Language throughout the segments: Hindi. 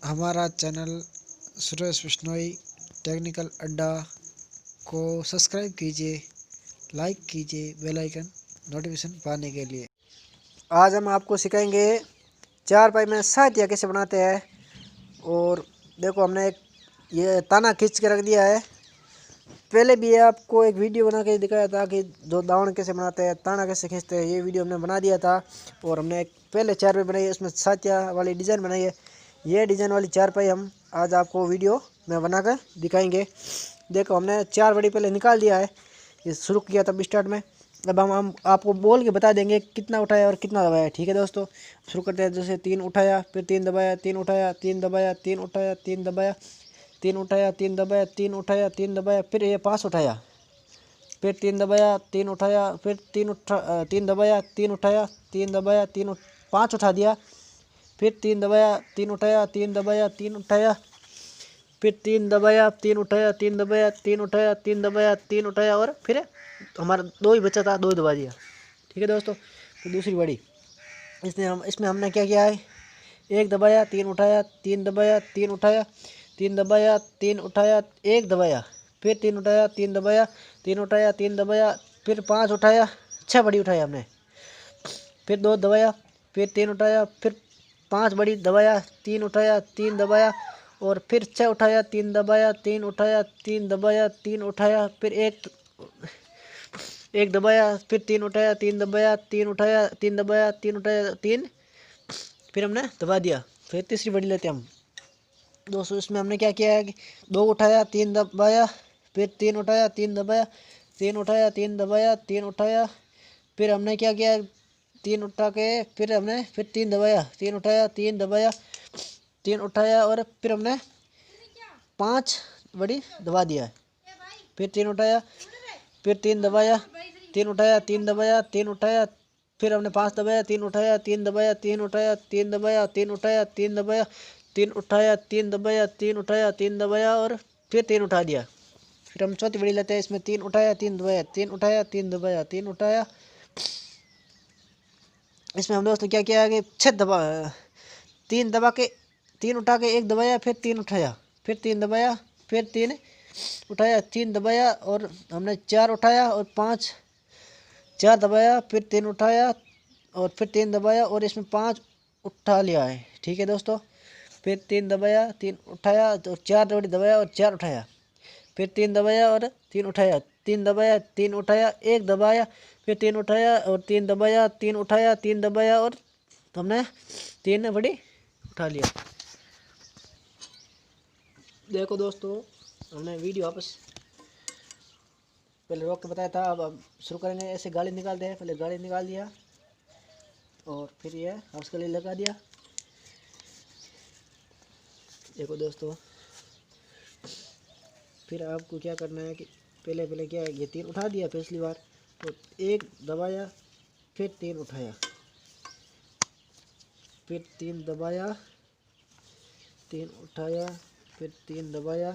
हमारा चैनल सुरेश बिश्नोई टेक्निकल अड्डा को सब्सक्राइब कीजिए, लाइक कीजिए, बेल आइकन नोटिफिकेशन पाने के लिए। आज हम आपको सिखाएंगे चारपाई में साथिया कैसे बनाते हैं। और देखो हमने एक ये ताना खींच के रख दिया है। पहले भी आपको एक वीडियो बना के दिखाया था कि जो दावण कैसे बनाते हैं, ताना कैसे खींचते हैं, ये वीडियो हमने बना दिया था। और हमने एक पहले चारपाई बनाई है, उसमें साथिया वाली डिज़ाइन बनाई है। ये डिज़ाइन वाली चारपाई हम आज आपको वीडियो में बनाकर दिखाएंगे। देखो हमने 4 बड़ी पहले निकाल दिया है, ये शुरू किया था स्टार्ट में। अब हम आपको बोल के बता देंगे कितना उठाया और कितना दबाया। ठीक है दोस्तों, शुरू करते हैं। जैसे 3 उठाया, फिर 3 दबाया, 3 उठाया, 3 दबाया, 3 उठाया, 3 दबाया, 3 उठाया, 3 दबाया, 3 उठाया, 3 दबाया, फिर ये 5 उठाया, फिर 3 दबाया, 3 उठाया, फिर 3 दबाया, 3 उठाया, 3 दबाया, 5 उठा दिया, फिर 3 दबाया, 3 उठाया, 3 दबाया, 3 उठाया, फिर 3 दबाया, 3 उठाया, 3 दबाया, 3 उठाया, 3 दबाया, 3 उठाया, और फिर हमारा 2 ही बचा था, 2 दबा दिया। ठीक है दोस्तों, फिर दूसरी बड़ी इसमें हमने क्या किया है, 1 दबाया, 3 उठाया, 3 दबाया, 3 उठाया, 3 दबाया, 3 उठाया, 1 दबाया, फिर 3 उठाया, 3 दबाया, 3 उठाया, 3 दबाया, फिर 5 उठाया, 6 बड़ी उठाया हमने, फिर 2 दबाया, फिर 3 उठाया, फिर 5 बड़ी दबाया, 3 उठाया, 3 दबाया, और फिर 6 उठाया, 3 दबाया, 3 उठाया, 3 दबाया, 3 उठाया, फिर एक दबाया, फिर 3 उठाया, 3 दबाया, 3 उठाया, 3 दबाया, 3 उठाया, 3, फिर हमने दबा दिया। फिर तीसरी बड़ी लेते हम दोस्तों। इसमें हमने क्या किया है कि 2 उठाया, 3 दबाया, फिर 3 उठाया, 3 दबाया, 3 उठाया, 3 दबाया, 3 उठाया, फिर हमने क्या किया, 3 उठा के फिर 3 दबाया, 3 उठाया, 3 दबाया, 3 उठाया, और फिर हमने 5 बड़ी दबा दिया है। फिर 3 उठाया, फिर 3 दबाया, 3 उठाया, 3 दबाया, 3 उठाया, फिर हमने 5 दबाया, 3 उठाया, 3 दबाया, 3 उठाया, 3 दबाया, 3 उठाया, 3 दबाया, 3 उठाया, 3 दबाया, 3 उठाया, 3 दबाया, और फिर 3 उठा दिया। फिर हम चौथी बड़ी लेते हैं। इसमें 3 उठाया, 3 दबाया, 3 उठाया, 3 दबाया, 3 उठाया। इसमें हम दोस्तों क्या किया है कि 6 दबा 3 दबा के 3 उठा के 1 दबाया, फिर 3 उठाया, फिर 3 दबाया, फिर 3 उठाया, 3 दबाया, और हमने 4 उठाया, और 5 4 दबाया, फिर 3 उठाया, और फिर 3 दबाया, और इसमें 5 उठा लिया है। ठीक है दोस्तों, फिर 3 दबाया, 3 उठाया, तो 4 जोड़ी दबाया और 4 उठाया, फिर 3 दबाया और 3 उठाया, 3 दबाया, 3 उठाया, 1 दबाया, फिर 3 उठाया और 3 दबाया, 3 उठाया, 3 दबाया, और हमने 3 बड़ी उठा लिया। देखो दोस्तों, हमने वीडियो वापस पहले रोक के बताया था, अब शुरू करेंगे। ऐसे गाड़ी निकालते हैं, पहले गाड़ी निकाल दिया, और फिर ये हाउस के लिए लगा दिया। देखो दोस्तों, फिर आपको क्या करना है कि पहले क्या है, ये 3 उठा दिया पिछली बार, तो 1 दबाया, फिर 3 उठाया, फिर 3 दबाया, 3 उठाया, फिर 3 दबाया,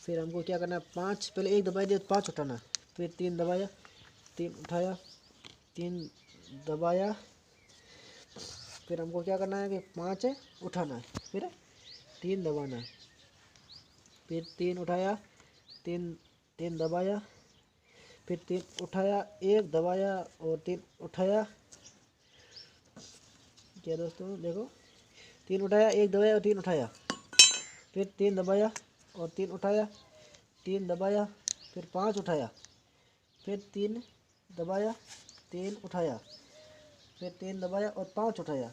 फिर हमको क्या करना है, 5 पहले 1 दबाया दिया तो 5 उठाना, फिर 3 दबाया, 3 उठाया, 3 दबाया, फिर हमको क्या करना है कि 5 उठाना है, फिर 3 दबाना है, फिर 3 उठाया, 3 3 दबाया, फिर 3 उठाया, 1 दबाया, और 3 उठाया। क्या दोस्तों देखो, 3 उठाया, 1 दबाया और 3 उठाया, फिर 3 दबाया और 3 उठाया, 3 दबाया, फिर 5 उठाया, फिर 3 दबाया, 3 उठाया, फिर 3 दबाया और 5 उठाया,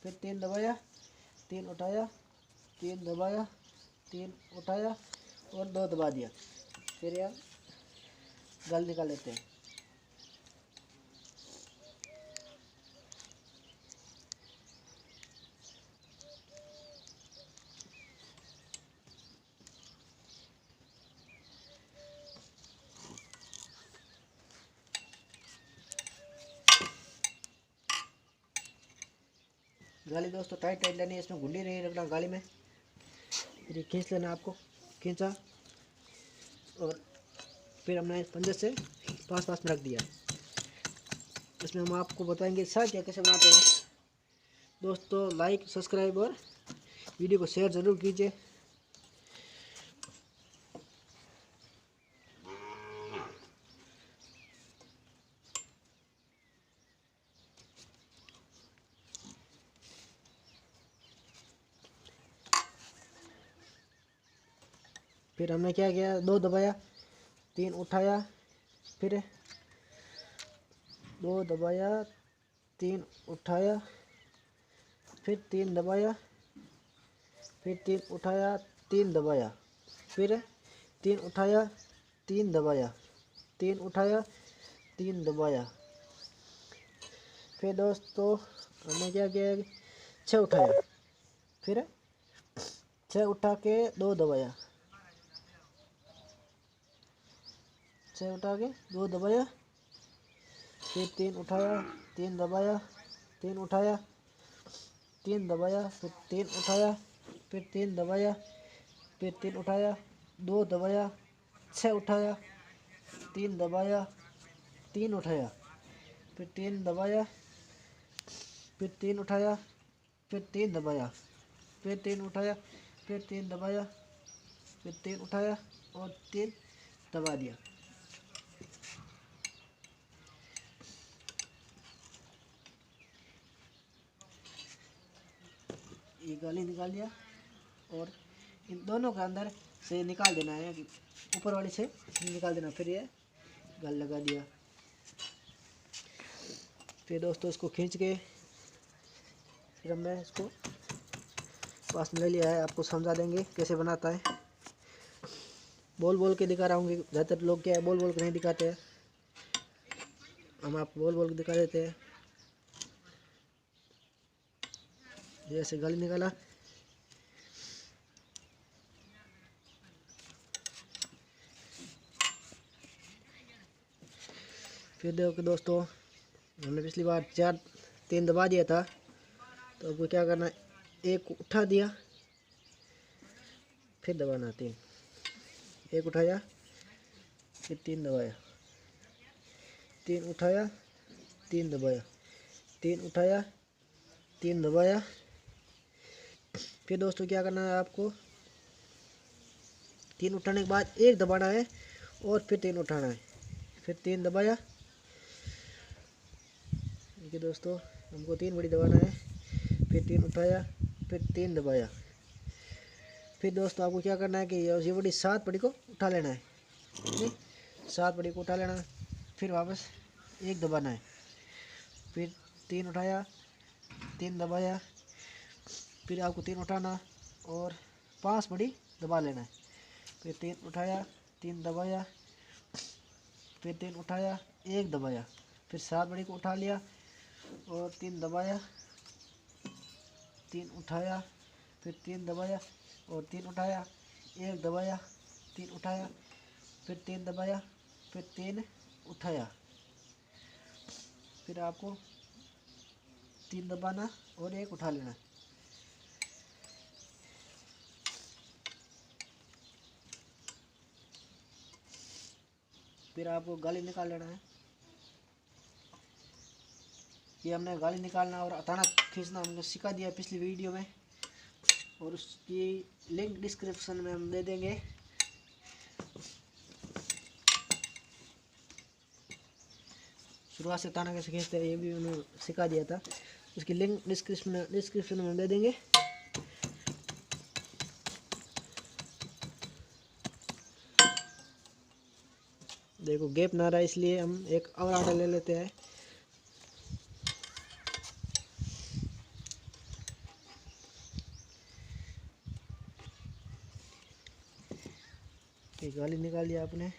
फिर 3 दबाया, 3 उठाया, 3 दबाया, 3 उठाया, और 2 दबा दिया। फिर यार गल निकाल लेते हैं। गाली दोस्तों टाइट टाइट लेनी है, इसमें गुंडी नहीं रखना गाली में। फिर खींच लेना, आपको खींचा, और फिर हमने पंजे से पास में रख दिया। इसमें हम आपको बताएंगे साथिया कैसे बनाते हैं। दोस्तों लाइक, सब्सक्राइब और वीडियो को शेयर ज़रूर कीजिए। फिर हमने क्या किया, 2 दबाया, 3 उठाया, फिर 2 दबाया, 3 उठाया, फिर 3 दबाया, फिर 3 उठाया, 3 दबाया, फिर 3 उठाया, 3 दबाया, 3 उठाया, 3 दबाया। फिर दोस्तों हमने क्या किया, 6 उठाया, फिर 6 उठा के 2 दबाया, 6 उठा के 2 दबाया, फिर 3 उठाया, 3 दबाया, 3 उठाया, 3 दबाया, फिर 3 उठाया, फिर 3 दबाया, फिर 3 उठाया, 2 दबाया, 6 उठाया, 3 दबाया, 3 उठाया, फिर 3 दबाया, फिर 3 उठाया, फिर 3 दबाया, फिर 3 उठाया, फिर 3 दबाया, फिर 3 उठाया और 3 दबा दिया। ये गाली निकाल दिया और इन दोनों के अंदर से निकाल देना है, ऊपर वाली से निकाल देना। फिर ये गल लगा दिया। फिर दोस्तों इसको खींच के फिर हमने इसको पास में ले लिया है। आपको समझा देंगे कैसे बनाता है, बोल बोल के दिखा रहा हूँ। ज़्यादातर लोग क्या है, बोल बोल के नहीं दिखाते हैं, हम आपको बोल बोल के दिखा देते हैं। जैसे गाली निकाला, फिर देखो दोस्तों हमने पिछली बार 3 दबा दिया था, तो आपको क्या करना है, 1 उठा दिया, फिर दबाना 3, 1 उठाया, फिर 3 दबाया, 3 उठाया, 3 दबाया, 3 उठाया, 3 दबाया। फिर दोस्तों क्या करना है, आपको 3 उठाने के बाद 1 दबाना है और फिर 3 उठाना है, फिर 3 दबाया। देखिए दोस्तों हमको 3 बड़ी दबाना है, फिर 3 उठाया, फिर 3 दबाया। फिर दोस्तों आपको क्या करना है कि ये बड़ी 7 बड़ी को उठा लेना है, नहीं 7 बड़ी को उठा लेना है, फिर वापस 1 दबाना है, फिर 3 उठाया, 3 दबाया, फिर आपको 3 उठाना और 5 बड़ी दबा लेना है, फिर 3 उठाया, 3 दबाया, फिर 3 उठाया, 1 दबाया, फिर 7 बड़ी को उठा लिया और 3 दबाया, 3 उठाया, फिर 3 दबाया और 3 उठाया, 1 दबाया, 3 उठाया, फिर 3 दबाया, फिर 3 उठाया। फिर आपको 3 दबाना और 1 उठा लेना। फिर आपको गाली निकाल लेना है। ये हमने गाली निकालना और अचानक खींचना हमने सिखा दिया पिछली वीडियो में, और उसकी लिंक डिस्क्रिप्शन में हम दे देंगे। शुरुआत से ताना कैसे खींचते हैं ये भी उन्होंने सिखा दिया था, उसकी लिंक डिस्क्रिप्शन में हम दे देंगे। देखो गैप ना रहा, इसलिए हम एक और आटा ले लेते हैं। ये गाली निकाल दिया आपने।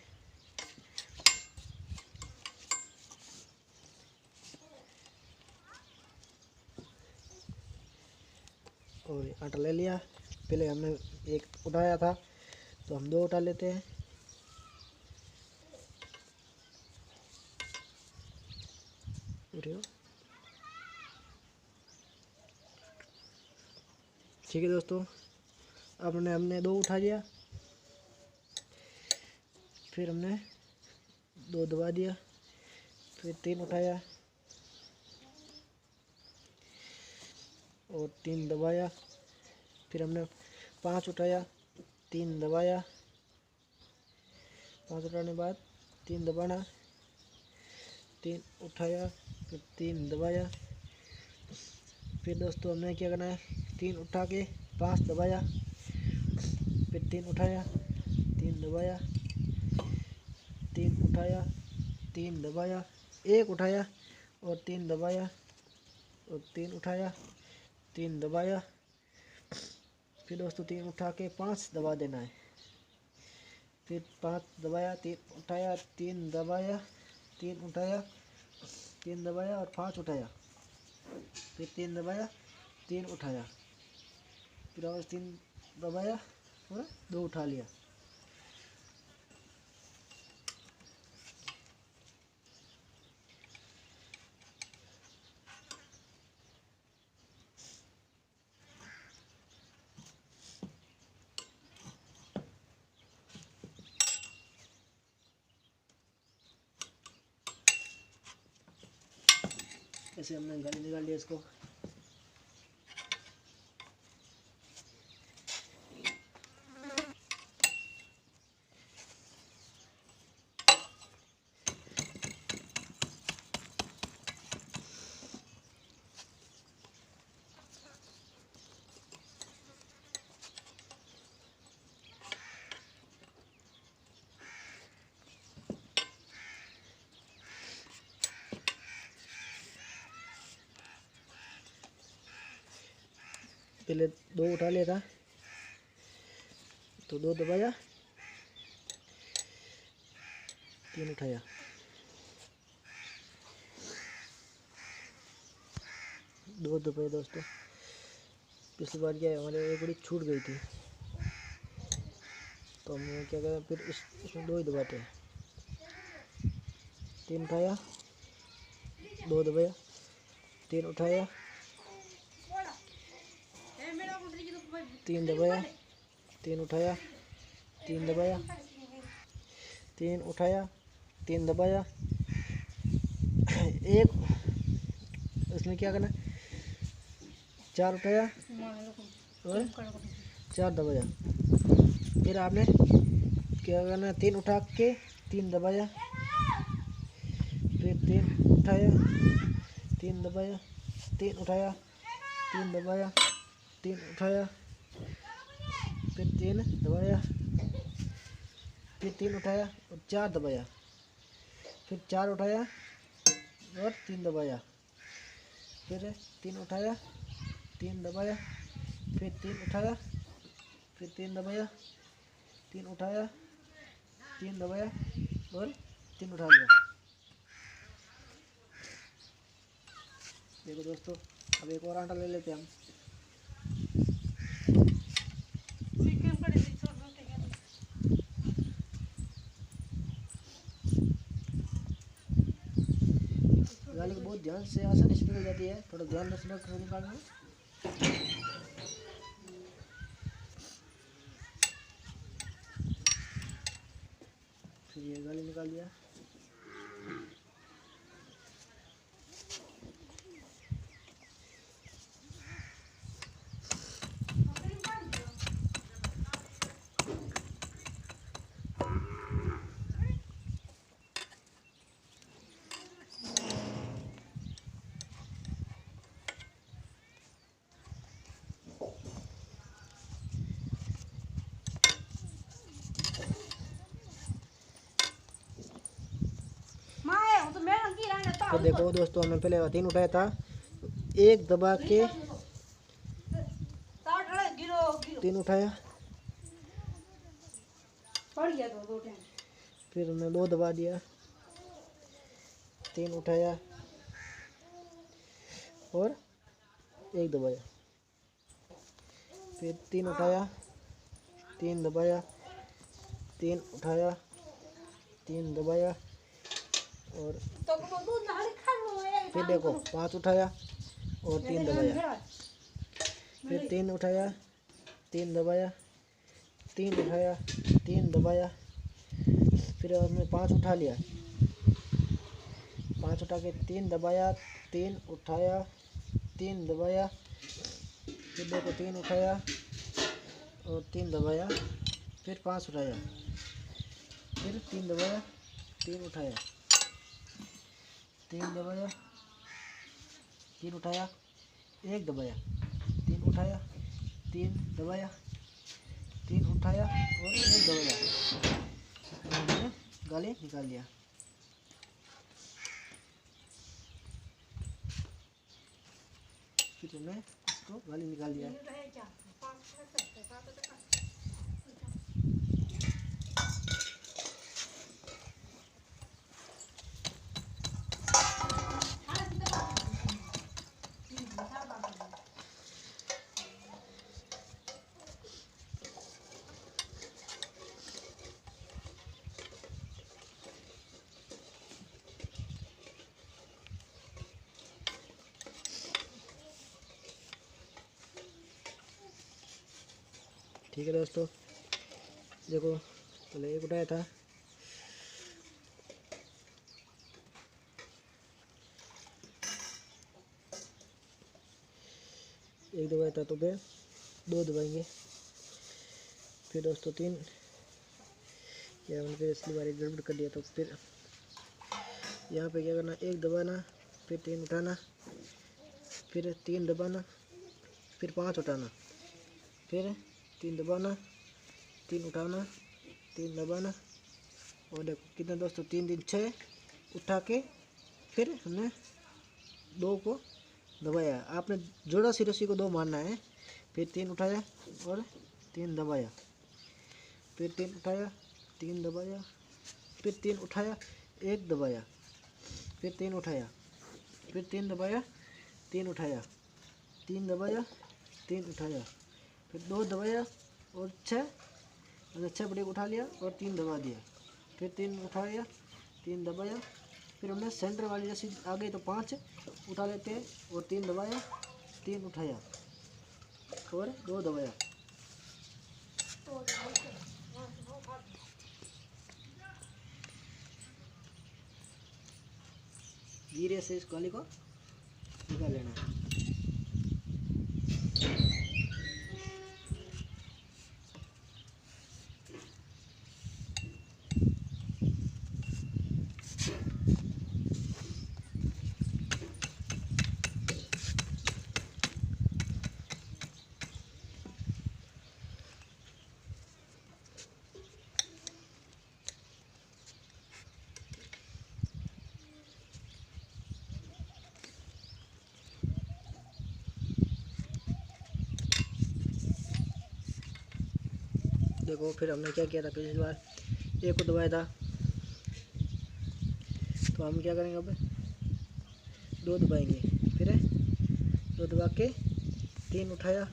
और आटा ले लिया, पहले हमने 1 उठाया था तो हम 2 उठा लेते हैं। ठीक है दोस्तों, अब हमने 2 उठा लिया, फिर हमने 2 दबा दिया, फिर 3 उठाया और 3 दबाया, फिर हमने 5 उठाया, 3 दबाया, 5 उठाने के बाद 3 दबाना, 3 उठाया, फिर 3 दबाया। फिर दोस्तों हमने क्या करना है, 3 उठा के 5 दबाया, फिर 3 उठाया, 3 दबाया, 3 उठाया, 3 दबाया, 1 उठाया और 3 दबाया और 3 उठाया, 3 दबाया। फिर दोस्तों 3 उठा के 5 दबा देना है, फिर 5 दबाया, 3 उठाया, 3 दबाया, 3 उठाया, 3 दबाया और 5 उठाया, फिर 3 दबाया, 3 उठाया, फिर और 3 दबाया और 2 उठा लिया। ऐसे हमने गाली निकाल लिया इसको। पहले 2 उठा लिया था तो 2 दबाया, 3 उठाया, 2 दबाए दोस्तों। पिछली बार क्या है, हमारे एक बड़ी छूट गई थी तो हमने क्या करा, फिर इसमें 2 ही दबाते हैं। 3 उठाया, 2 दबाया, 3 उठाया, 3 दबाया, 3 उठाया, 3 दबाया, 3 उठाया, 3 दबाया। एक इसमें क्या करना, 4 उठाया और 4 दबाया। फिर आपने क्या करना, 3 उठा के 3 दबाया, फिर 3 उठाया, 3 दबाया, 3 उठाया, 3 दबाया, 3 उठाया, फिर 3 दबाया, फिर 3 उठाया और 4 दबाया, फिर 4 उठाया और 3 दबाया, फिर 3 उठाया, 3 दबाया, फिर 3 उठाया, फिर 3 दबाया, 3 उठाया, 3 दबाया और 3 उठा लिया। देखो दोस्तों, अब एक और आटा ले लेते हैं हम। गाली को बहुत ध्यान से आसानी से निकल जाती है, थोड़ा ध्यान रखना निकालना। फिर ये गाली निकाल दिया। तो देखो दोस्तों, हमने पहले 3 उठाया था, 1 दबा के 3 उठाया, फिर हमने 2 दबा दिया, 3 उठाया और 1 दबाया, फिर 3 उठाया, 3 दबाया, 3 उठाया, 3 दबाया और फिर देखो 5 उठाया और 3 दबाया, फिर 3 उठाया, 3 दबाया, 3 उठाया, 3 दबाया, फिर हमने 5 उठा लिया, 5 उठा के 3 दबाया, 3 उठाया, 3 दबाया, फिर देखो 3 उठाया, और 3 दबाया, फिर 5 उठाया, फिर 3 दबाया, 3 उठाया, 3 दबाया, 3 उठाया, 1 दबाया, 3 उठाया, 3 दबाया, 3 उठाया और 1 दबाया। हमने गाली निकाल लिया। फिर हमने इसको गाली निकाल दिया। ठीक है दोस्तों, देखो पहले 1 उठाया था, एक दबाया था, तो फिर 2 दबाएंगे। फिर दोस्तों 3, या मैंने फिर इसलिए बारी गड़बड़ कर दिया। तो फिर यहाँ पे क्या करना, 1 दबाना, फिर 3 उठाना, फिर 3 दबाना, फिर 5 उठाना, फिर 3 दबाना, 3 उठाना, 3 दबाना। और देखो कितने दोस्तों, 3 3 6 उठा के फिर हमने 2 को दबाया। आपने जोड़ा सी रस्सी को 2 मारना है। फिर 3 उठाया और 3 दबाया, फिर 3 उठाया, 3 दबाया, फिर 3 उठाया, 1 दबाया, फिर 3 उठाया, फिर 3 दबाया, 3 उठाया, 3 दबाया, 3 उठाया, फिर 2 दबाया और 6 बड़े उठा लिया और 3 दबा दिया, फिर 3 उठाया, 3 दबाया। फिर हमने सेंटर वाली रस्सी आ गई तो 5 उठा लेते हैं और 3 दबाया, 3 उठाया और 2 दबाया। धीरे से इस गाली को निकाल लेना है। देखो फिर हमने क्या किया था, पिछली बार 1 को दबाया था, तो हम क्या करेंगे, अब 2 दबाएंगे, फिर 2 दबा के 3 उठाया,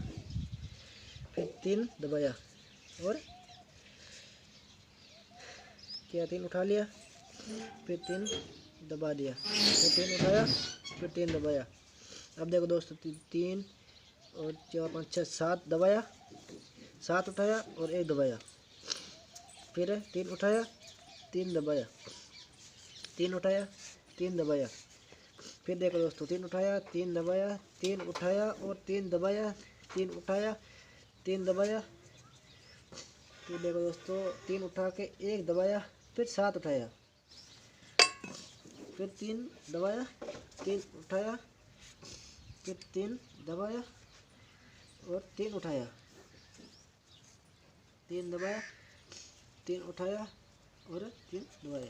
फिर 3 दबाया और क्या 3 उठा लिया, फिर 3 दबा दिया, फिर 3 उठाया, फिर 3 दबाया। अब देखो दोस्तों, 3 और 4 5 6 7 दबाया, 7 उठाया और 1 दबाया, फिर 3 उठाया, 3 दबाया, 3 उठाया, 3 दबाया। फिर देखो दोस्तों, 3 उठाया, 3 दबाया, 3 उठाया और 3 दबाया, 3 उठाया, 3 दबाया। फिर देखो दोस्तों, 3 उठा के 1 दबाया, फिर 7 उठाया, फिर 3 दबाया, 3 उठाया, फिर 3 दबाया और 3 उठाया, 3 दबाया, 3 उठाया और 3 दबाया।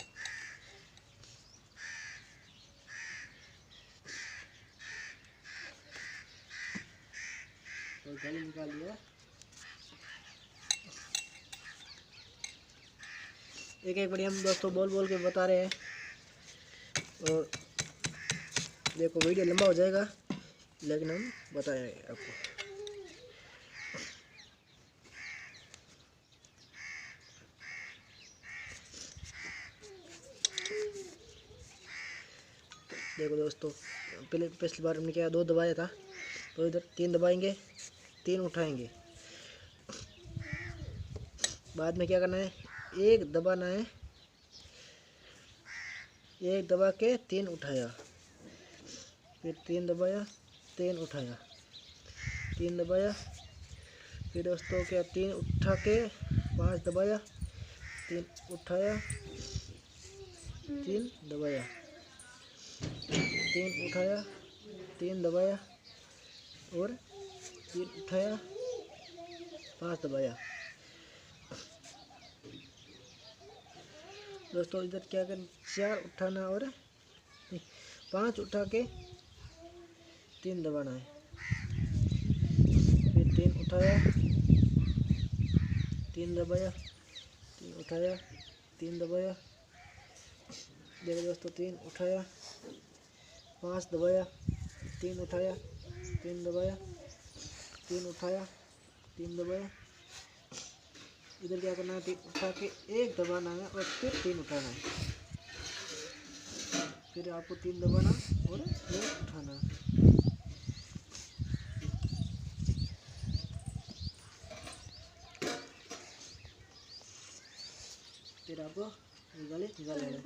और गाली निकाल लिया। एक एक बढ़िया हम दोस्तों बोल बोल के बता रहे हैं, और देखो वीडियो लंबा हो जाएगा, लेकिन हम बताएंगे आपको। देखो दोस्तों, पहले पिछली बार हमने क्या 2 दबाया था, तो इधर 3 दबाएंगे, 3 उठाएंगे। बाद में क्या करना है, 1 दबाना है, 1 दबा के 3 उठाया, फिर 3 दबाया, 3 उठाया, 3 दबाया, फिर दोस्तों क्या 3 उठा के 5 दबाया, 3 उठाया, 3 दबाया, 3 उठाया, 3 दबाया और 3 उठाया, 5 दबाया। दोस्तों इधर क्या करना, 4 उठाना और 5 उठा के 3 दबाना है। फिर 3 उठाया, 3 दबाया, 3 उठाया, 3 दबाया। देखो दोस्तों 3 उठाया, 5 दबाया, 3 उठाया, 3 दबाया, 3 उठाया, 3 दबाया। इधर क्या करना है, 3 उठा के 1 दबाना है और फिर 3 उठाना है। फिर आपको 3 दबाना और 1 उठाना। फिर आपको निकाल लेना।